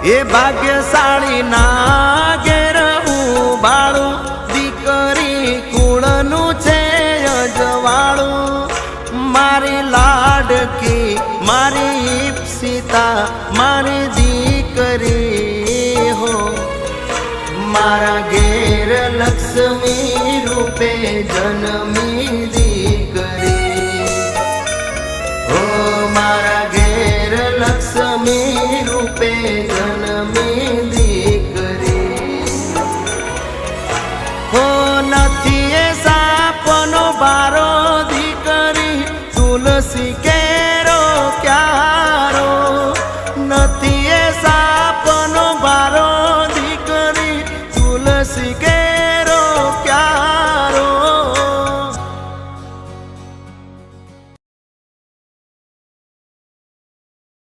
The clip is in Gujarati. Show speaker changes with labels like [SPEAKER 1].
[SPEAKER 1] એ ભાગ્યશાળી ના ઘેર ઉબાળું દીકરી કુળનું છે અજવાળું મારી લાડકી મારી ઈપ્સિતા મારી દીકરી હો મારા ઘેર લક્ષ્મી રૂપે જન્મી દીકરી હો મારા